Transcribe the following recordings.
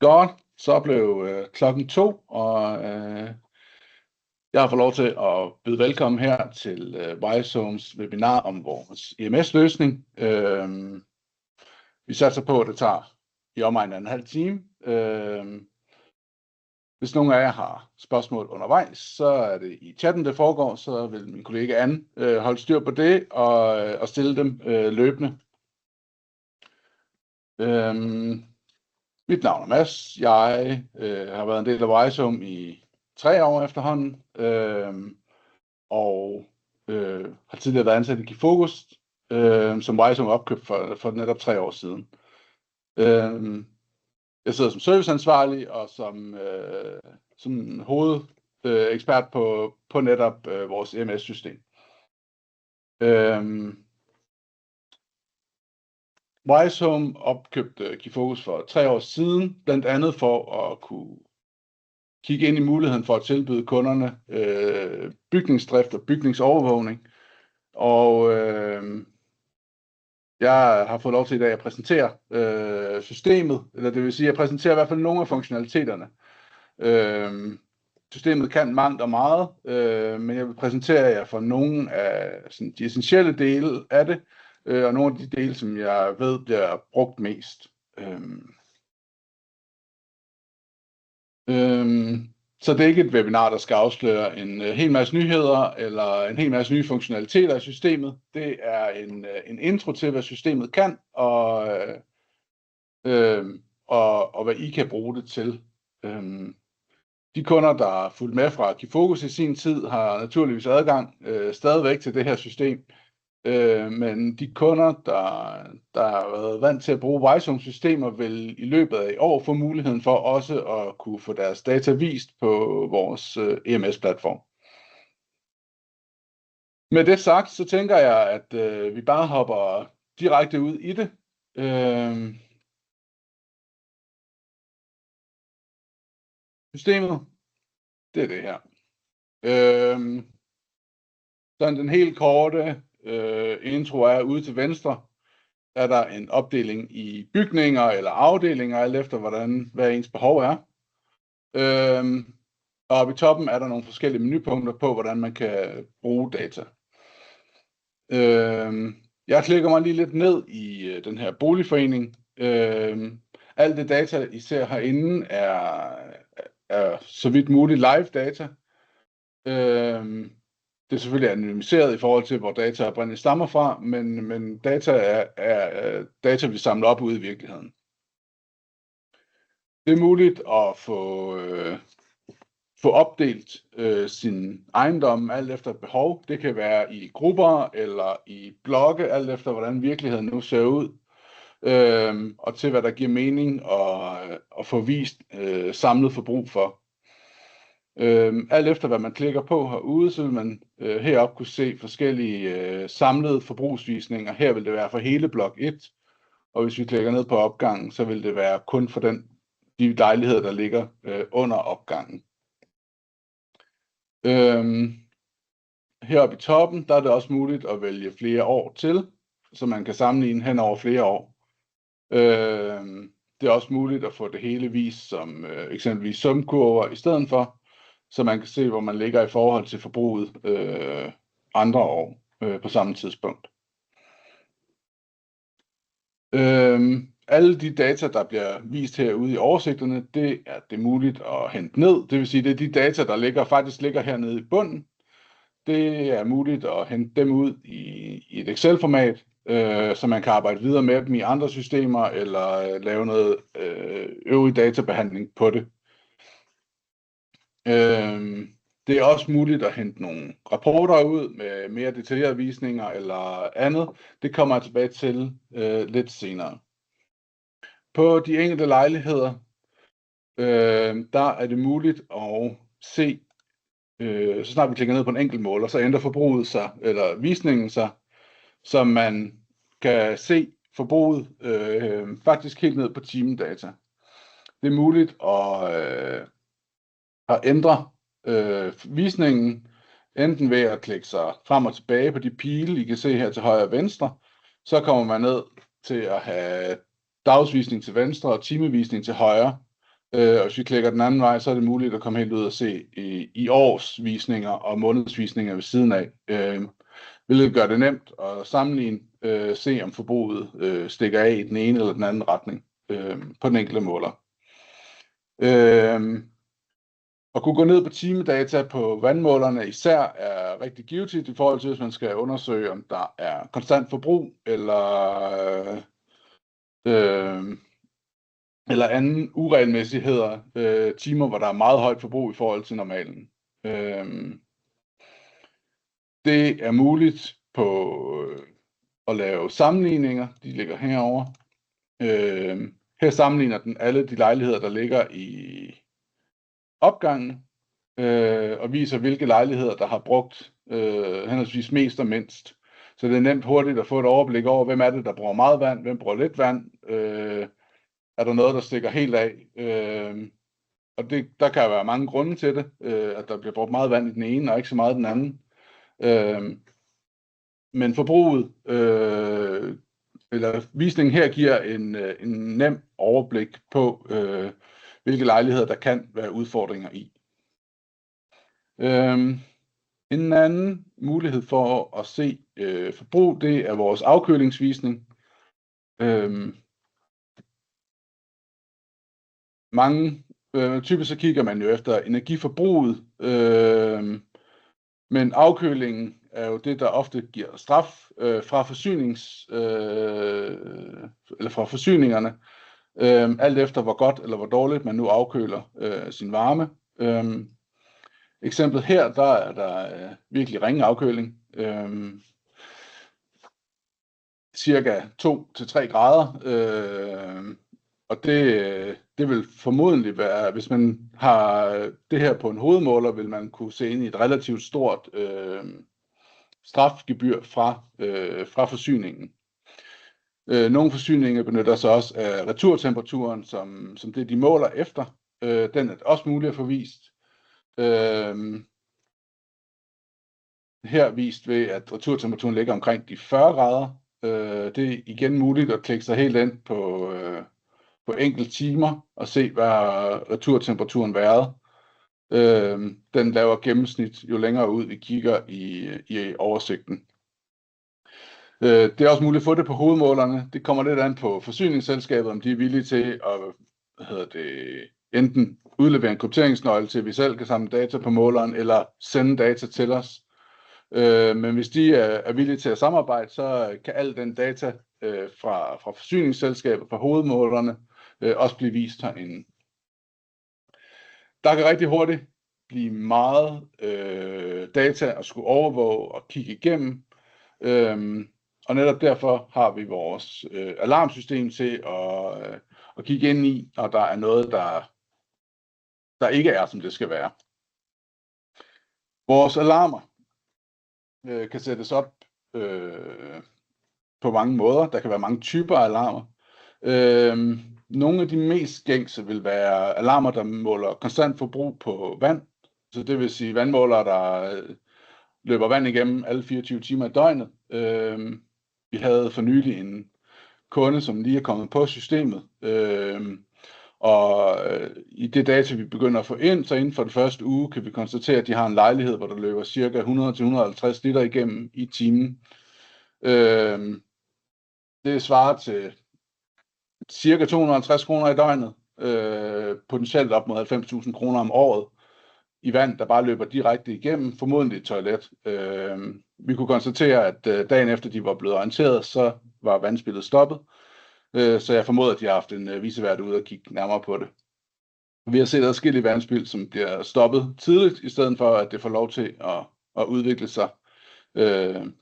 Godt, så blev klokken 2, og jeg har fået lov til at byde velkommen her til Wisehomes webinar om vores EMS-løsning. Vi satser på, at det tager i omegnen af en halv time. Hvis nogen af jer har spørgsmål undervejs, så er det i chatten, det foregår, så vil min kollega Anne holde styr på det og stille dem løbende. Mit navn er Mads. Jeg har været en del af Wisehome i 3 år efterhånden, og har tidligere været ansat i Gifokus, som Wisehome opkøbt for netop 3 år siden. Jeg sidder som serviceansvarlig og som hovedekspert på netop vores EMS-system. Wisehome opkøbte Gifokus for 3 år siden, blandt andet for at kunne kigge ind i muligheden for at tilbyde kunderne bygningsdrift og bygningsovervågning. Og jeg har fået lov til i dag at præsentere systemet, eller det vil sige, at jeg præsenterer i hvert fald nogle af funktionaliteterne. Systemet kan mangt og meget, men jeg vil præsentere jer for nogle af de essentielle dele af det, og nogle af de dele, som jeg ved bliver brugt mest. Så det er ikke et webinar, der skal afsløre en hel masse nyheder eller en hel masse nye funktionaliteter i systemet. Det er en intro til, hvad systemet kan, og hvad I kan bruge det til. De kunder, der har fulgt med fra Gifokus i sin tid, har naturligvis adgang stadigvæk til det her system. Men de kunder, der har været vant til at bruge Wisehome-systemer, vil i løbet af i år få muligheden for også at kunne få deres data vist på vores EMS-platform. Med det sagt, så tænker jeg, at vi bare hopper direkte ud i det. Systemet, det er det her. Sådan den helt korte intro er ude til venstre, er der en opdeling i bygninger eller afdelinger, alt efter hvad ens behov er. Og oppe i toppen er der nogle forskellige menupunkter på, hvordan man kan bruge data. Jeg klikker mig lige lidt ned i den her boligforening. Alt det data, I ser herinde, er så vidt muligt live data. Det er selvfølgelig anonymiseret i forhold til, hvor data oprindeligt stammer fra, men data er data, vi samler op ude i virkeligheden. Det er muligt at få opdelt sin ejendom alt efter behov. Det kan være i grupper eller i blokke, alt efter hvordan virkeligheden nu ser ud. Og til hvad der giver mening at få vist samlet forbrug for. Alt efter hvad man klikker på herude, så vil man heroppe kunne se forskellige samlede forbrugsvisninger. Her vil det være for hele blok 1, og hvis vi klikker ned på opgangen, så vil det være kun for de lejligheder, der ligger under opgangen. Heroppe i toppen, der er det også muligt at vælge flere år til, så man kan sammenligne hen over flere år. Det er også muligt at få det hele vist som eksempelvis sumkurver i stedet for, så man kan se, hvor man ligger i forhold til forbruget andre år på samme tidspunkt. Alle de data, der bliver vist herude i oversigterne, det er muligt at hente ned. Det vil sige, det er de data, der faktisk ligger hernede i bunden. Det er muligt at hente dem ud i et Excel-format, så man kan arbejde videre med dem i andre systemer, eller lave noget øvrig databehandling på det. Det er også muligt at hente nogle rapporter ud med mere detaljerede visninger eller andet. Det kommer jeg tilbage til lidt senere. På de enkelte lejligheder, der er det muligt at se, så snart vi klikker ned på en enkelt måler, så ændrer forbruget sig, eller visningen sig, så man kan se forbruget faktisk helt ned på timedata. Det er muligt at ændre visningen, enten ved at klikke sig frem og tilbage på de pile, I kan se her til højre og venstre. Så kommer man ned til at have dagsvisning til venstre og timevisning til højre. Og hvis vi klikker den anden vej, så er det muligt at komme helt ud og se i årsvisninger og månedsvisninger ved siden af. Hvilket gør det nemt at sammenligne, se om forbruget stikker af i den ene eller den anden retning på den enkelte måler. At kunne gå ned på timedata på vandmålerne især er rigtig givetigt i forhold til, hvis man skal undersøge, om der er konstant forbrug eller anden uregelmæssigheder, timer, hvor der er meget højt forbrug i forhold til normalen. Det er muligt at lave sammenligninger. De ligger herovre. Her sammenligner den alle de lejligheder, der ligger i opgangen, og viser, hvilke lejligheder, der har brugt henholdsvis mest og mindst. Så det er nemt hurtigt at få et overblik over, hvem er det, der bruger meget vand, hvem bruger lidt vand, er der noget, der stikker helt af. Og der kan være mange grunde til det, at der bliver brugt meget vand i den ene, og ikke så meget i den anden. Men forbruget, eller visningen her, giver en nem overblik på, hvilke lejligheder, der kan være udfordringer i. En anden mulighed for at se forbrug, det er vores afkølingsvisning. Typisk så kigger man jo efter energiforbruget, men afkølingen er jo det, der ofte giver straf fra fra forsyningerne, alt efter hvor godt eller hvor dårligt man nu afkøler sin varme. Eksemplet her, der er der virkelig ringe afkøling. Cirka 2-3 grader. Og det vil formodentlig være, hvis man har det her på en hovedmåler, vil man kunne se ind i et relativt stort strafgebyr fra forsyningen. Nogle forsyninger benytter sig også af returtemperaturen, som det de måler efter. Den er også muligt at få vist. Her vist ved, at returtemperaturen ligger omkring de 40 grader. Det er igen muligt at klikke sig helt ind på enkelte timer og se, hvad har returtemperaturen været. Den laver gennemsnit, jo længere ud vi kigger i oversigten. Det er også muligt at få det på hovedmålerne. Det kommer lidt an på forsyningsselskabet, om de er villige til at enten udlevere en krypteringsnøgle til, at vi selv kan samle data på måleren, eller sende data til os. Men hvis de er villige til at samarbejde, så kan al den data fra forsyningsselskabet, fra hovedmålerne, også blive vist herinde. Der kan rigtig hurtigt blive meget data at skulle overvåge og kigge igennem. Og netop derfor har vi vores alarmsystem til at kigge ind i, når der er noget, der ikke er, som det skal være. Vores alarmer kan sættes op på mange måder. Der kan være mange typer af alarmer. Nogle af de mest gængse vil være alarmer, der måler konstant forbrug på vand. Så det vil sige vandmålere, der løber vand igennem alle 24 timer i døgnet. Vi havde for nylig en kunde, som lige er kommet på systemet. Og i det data, vi begynder at få ind, så inden for den første uge, kan vi konstatere, at de har en lejlighed, hvor der løber ca. 100-150 liter igennem i timen. Det svarer til ca. 250 kroner i døgnet, potentielt op mod 90.000 kroner om året i vand, der bare løber direkte igennem, formodentlig et toilet. Vi kunne konstatere, at dagen efter de var blevet orienteret, så var vandspillet stoppet. Så jeg formoder, at de har haft en vicevært ude og kigge nærmere på det. Vi har set adskillige vandspil, som bliver stoppet tidligt, i stedet for, at det får lov til at udvikle sig.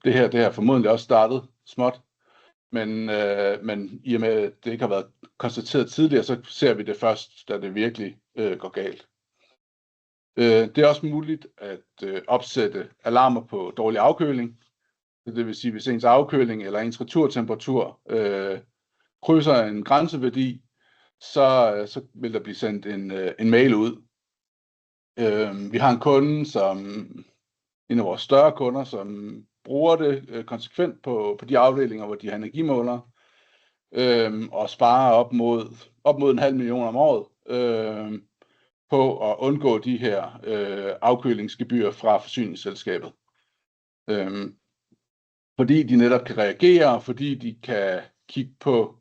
Det her formodentlig også startet småt, men i og med, at det ikke har været konstateret tidligere, så ser vi det først, da det virkelig går galt. Det er også muligt at opsætte alarmer på dårlig afkøling. Det vil sige, hvis ens afkøling eller ens returtemperatur krydser en grænseværdi, så vil der blive sendt en mail ud. Vi har en kunde, en af vores større kunder, som bruger det konsekvent på de afdelinger, hvor de har energimålere, og sparer op mod 500.000 om året på at undgå de her afkølingsgebyrer fra forsyningsselskabet. Fordi de netop kan reagere, fordi de kan kigge på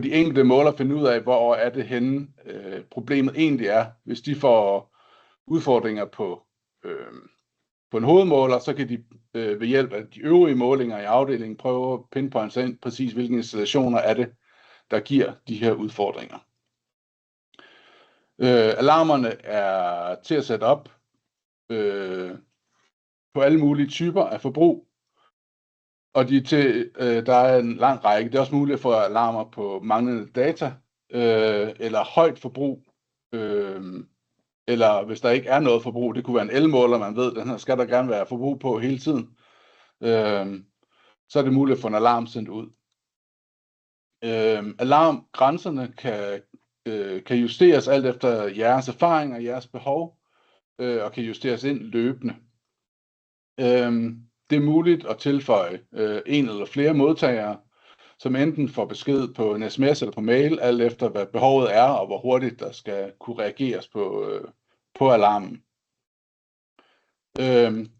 de enkelte måler og finde ud af, hvor er det henne problemet egentlig er. Hvis de får udfordringer på en hovedmåler, så kan de ved hjælp af de øvrige målinger i afdelingen prøve at pinpointe ind præcis, hvilke installationer er det, der giver de her udfordringer. Alarmerne er til at sætte op på alle mulige typer af forbrug, og der er en lang række. Det er også muligt at få alarmer på manglende data, eller højt forbrug, eller hvis der ikke er noget forbrug. Det kunne være en elmåler, man ved, den her skal der gerne være forbrug på hele tiden. Så er det muligt at få en alarm sendt ud. Alarmgrænserne kan justeres alt efter jeres erfaring og jeres behov, og kan justeres ind løbende. Det er muligt at tilføje en eller flere modtagere, som enten får besked på en sms eller på mail, alt efter hvad behovet er, og hvor hurtigt der skal kunne reageres på alarmen.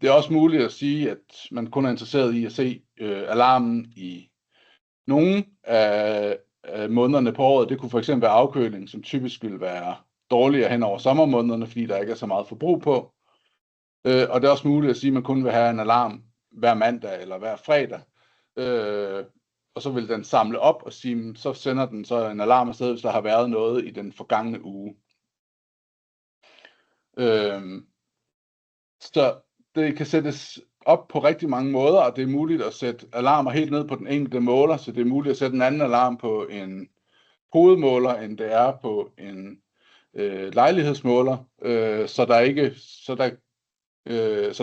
Det er også muligt at sige, at man kun er interesseret i at se alarmen i nogle af månederne på året. Det kunne for eksempel være afkøling, som typisk vil være dårligere hen over sommermånederne, fordi der ikke er så meget forbrug på. Og det er også muligt at sige, at man kun vil have en alarm hver mandag eller hver fredag. Og så vil den samle op og sige, så sender den så en alarm afsted, hvis der har været noget i den forgangne uge. Så det kan sættes op på rigtig mange måder, og det er muligt at sætte alarmer helt ned på den enkelte måler, så det er muligt at sætte en anden alarm på en hovedmåler, end det er på en lejlighedsmåler, så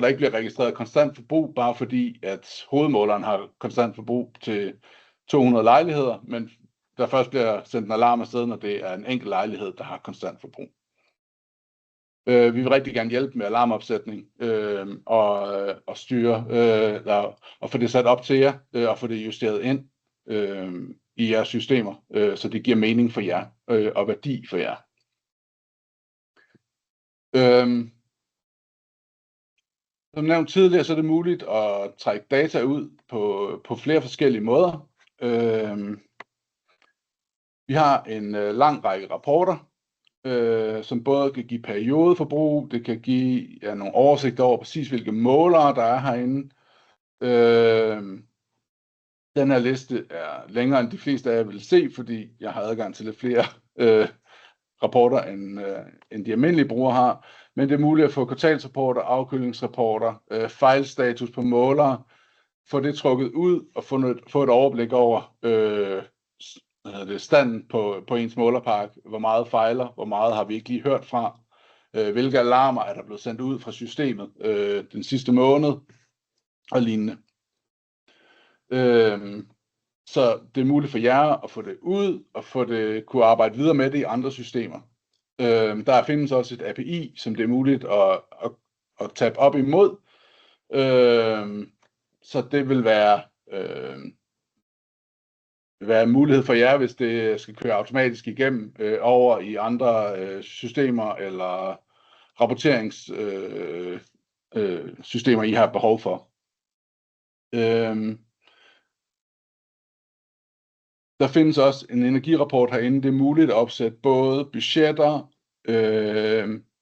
der ikke bliver registreret konstant forbrug, bare fordi at hovedmåleren har konstant forbrug til 200 lejligheder, men der først bliver sendt en alarm afsted, når det er en enkelt lejlighed, der har konstant forbrug. Vi vil rigtig gerne hjælpe med alarmopsætning og styre og få det sat op til jer og få det justeret ind i jeres systemer, så det giver mening for jer og værdi for jer. Som nævnt tidligere, så er det muligt at trække data ud på flere forskellige måder. Vi har en lang række rapporter, som både kan give periodeforbrug, det kan give nogle oversigter over præcis hvilke målere der er herinde. Den her liste er længere end de fleste af jer vil se, fordi jeg har adgang til lidt flere rapporter, end de almindelige brugere har. Men det er muligt at få kvartalsrapporter, afkølingsrapporter, fejlstatus på målere, få det trukket ud og få et overblik over standen på ens målerpark. Hvor meget fejler, hvor meget har vi ikke lige hørt fra, hvilke alarmer er der blevet sendt ud fra systemet den sidste måned og lignende. Så det er muligt for jer at få det ud og kunne arbejde videre med det i andre systemer. Der findes også et API, som det er muligt at tabe op imod. Så det vil være en mulighed for jer, hvis det skal køre automatisk igennem over i andre systemer eller rapporteringssystemer, I har behov for. Der findes også en energirapport herinde. Det er muligt at opsætte både budgetter,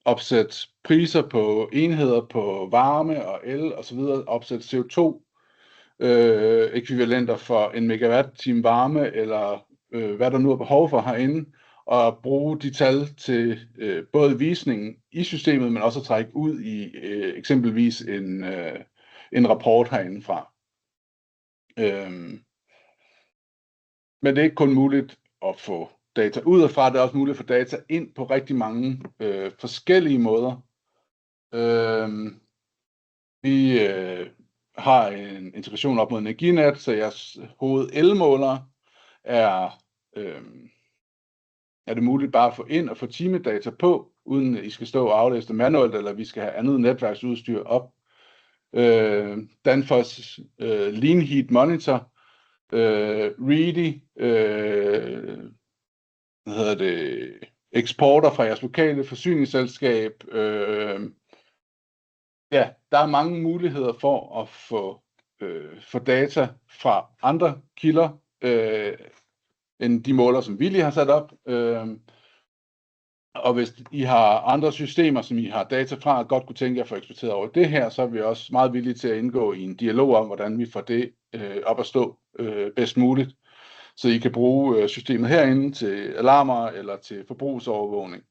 opsætte priser på enheder på varme og el osv., opsætte CO2 ekvivalenter for en megawatt-time varme, eller hvad der nu er behov for herinde, og bruge de tal til både visningen i systemet, men også at trække ud i eksempelvis en rapport herindefra. Men det er ikke kun muligt at få data ud og fra, det er også muligt at få data ind på rigtig mange forskellige måder. Vi har en integration op mod Energinet, så jeres hoved-elmåler er det muligt bare at få ind og få timedata på, uden at I skal stå og aflæse det manuelt, eller vi skal have andet netværksudstyr op. Danfoss Lean Heat Monitor, Ready, eksporter fra jeres lokale forsyningsselskab. Ja, der er mange muligheder for at få data fra andre kilder, end de måler, som vi lige har sat op. Og hvis I har andre systemer, som I har data fra, og godt kunne tænke jer at få eksporteret over det her, så er vi også meget villige til at indgå i en dialog om, hvordan vi får det op at stå bedst muligt. Så I kan bruge systemet herinde til alarmer eller til forbrugsovervågning.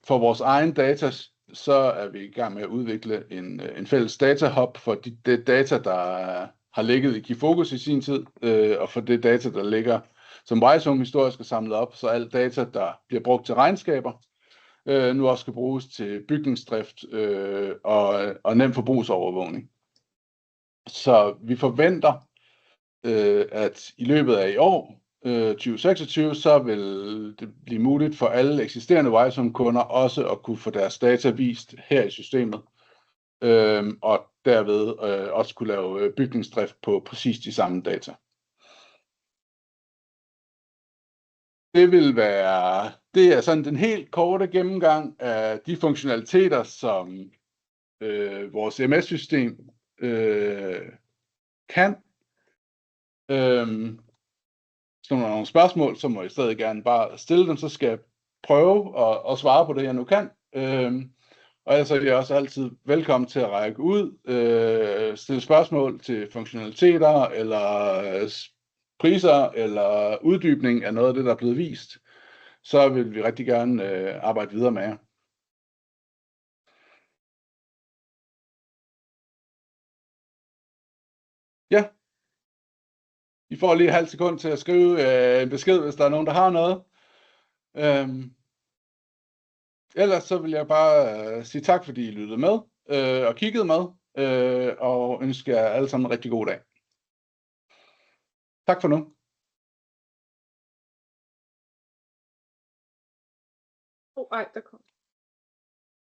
For vores egen data, så er vi i gang med at udvikle en fælles datahub for det data, der har ligget i Keyfocus i sin tid, og for det data, der ligger som Wisehome historisk er samlet op, så alt data, der bliver brugt til regnskaber, nu også skal bruges til bygningsdrift og nem forbrugsovervågning. Så vi forventer, at i løbet af i år, 2026, så vil det blive muligt for alle eksisterende Wisehome-kunder også at kunne få deres data vist her i systemet, og derved også kunne lave bygningsdrift på præcis de samme data. Det er sådan den helt korte gennemgang af de funktionaliteter, som vores MS-system kan. Hvis der er nogle spørgsmål, så må I stadig gerne bare stille dem, så skal jeg prøve at svare på det, jeg nu kan. Og ellers er jeg også altid velkommen til at række ud, stille spørgsmål til funktionaliteter, eller priser, eller uddybning af noget af det, der er blevet vist. Så vil vi rigtig gerne arbejde videre med jer. Ja. I får lige et halvt sekund til at skrive en besked, hvis der er nogen, der har noget. Ellers så vil jeg bare sige tak, fordi I lyttede med og kiggede med, og ønske jer alle sammen en rigtig god dag. Tak for nu. Ej, der kom.